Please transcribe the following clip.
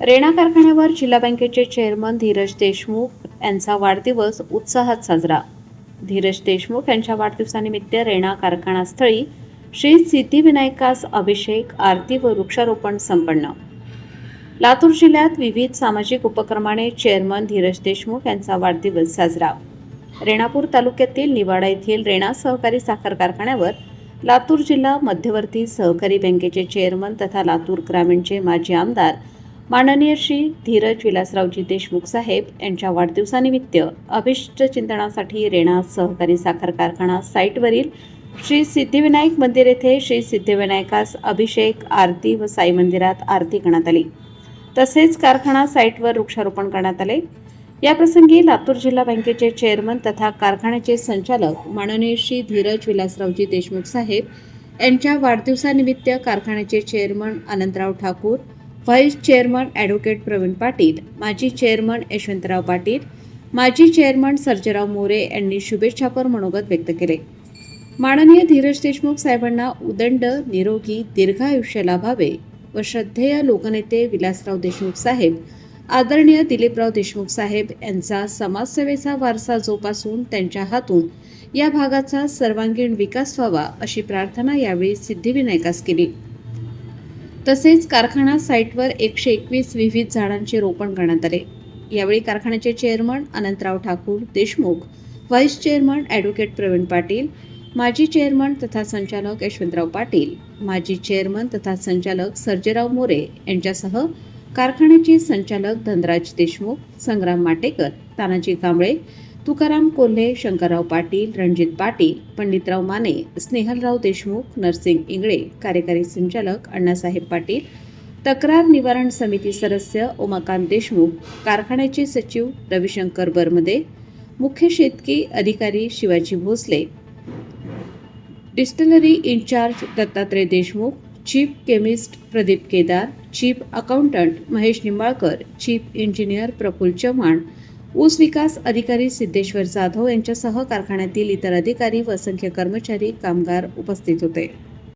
रेणा कारखान्यावर जिल्हा बँकेचे चेअरमन धीरज देशमुख यांचा वाढदिवस उत्साहात साजरा। धीरज देशमुख यांच्या वाढदिवसानिमित्त रेणा कारखानास्थळी श्री सिद्धिविनायकास अभिषेक, आरती व वृक्षारोपण संपन्न। लातूर जिल्ह्यात विविध सामाजिक उपक्रमाने चेअरमन धीरज देशमुख यांचा वाढदिवस साजरा। रेणापूर तालुक्यातील निवाडा येथील रेणा सहकारी साखर कारखान्यावर लातूर जिल्हा मध्यवर्ती सहकारी बँकेचे चेअरमन तथा लातूर ग्रामीणचे माजी आमदार माननीय श्री धीरज विलासरावजी देशमुख साहेब यांच्या वाढदिवसानिमित्त अभिष्ट चिंतनासाठी रेणा सहकारी साखर कारखाना साईटवरील श्री सिद्धिविनायक मंदिर येथे श्री सिद्धिविनायकास अभिषेक, आरती व साई मंदिरात आरती करण्यात आली। तसेच कारखाना साईटवर वृक्षारोपण करण्यात आले। या प्रसंगी लातूर जिल्हा बँकेचे चेअरमन तथा कारखान्याचे संचालक माननीय श्री धीरज विलासरावजी देशमुख साहेब यांच्या वाढदिवसानिमित्त कारखान्याचे chairman Anantrao Thakur, vice chairman advocate Pravin Patil, माजी चेअरमन यशवंतराव पाटील, माजी चेअरमन सर्जेराव मोरे यांनी शुभेच्छापर मनोगत व्यक्त केले। माननीय धीरज देशमुख साहेबांना उदंड, निरोगी, दीर्घायुष्य लाभावे व श्रद्धेय लोकनेते विलासराव देशमुख साहेब, आदरणीय दिलीपराव देशमुख साहेब यांचा समाजसेवेचा वारसा जोपासून त्यांच्या हातून या भागाचा सर्वांगीण विकास व्हावा अशी प्रार्थना यावेळी सिद्धिविनायकास केली। तसेच कारखाना साईटवर 121 विविध झाडांचे रोपण करण्यात आले। यावेळी कारखान्याचे chairman Anantrao Thakur Deshmukh, vice chairman advocate Pravin Patil, माजी चेअरमन तथा संचालक यशवंतराव पाटील, माजी चेअरमन तथा संचालक सर्जेराव मोरे यांच्यासह कारखान्याचे संचालक धनराज देशमुख, संग्राम माटेकर, तानाजी कांबळे, तुकाराम कोल्हे, शंकरराव पाटील, रणजित पाटील, पंडितराव माने, स्नेहलराव देशमुख, नरसिंग इंगळे, कार्यकारी संचालक अण्णासाहेब पाटील, तक्रार निवारण समिती सदस्य उमाकांत देशमुख, कारखान्याचे सचिव रविशंकर बरमदे, मुख्य शेतकी अधिकारी Shivaji Bhosale, distillery in charge Dattatray Deshmukh, chief chemist Pradeep Kedar, chief accountant Mahesh Nimbalkar, chief engineer Praful Chavan, ऊस विकास अधिकारी सिद्धेश्वर जाधव यांच्यासह कारखान्यातील इतर अधिकारी व असंख्य कर्मचारी, कामगार उपस्थित होते।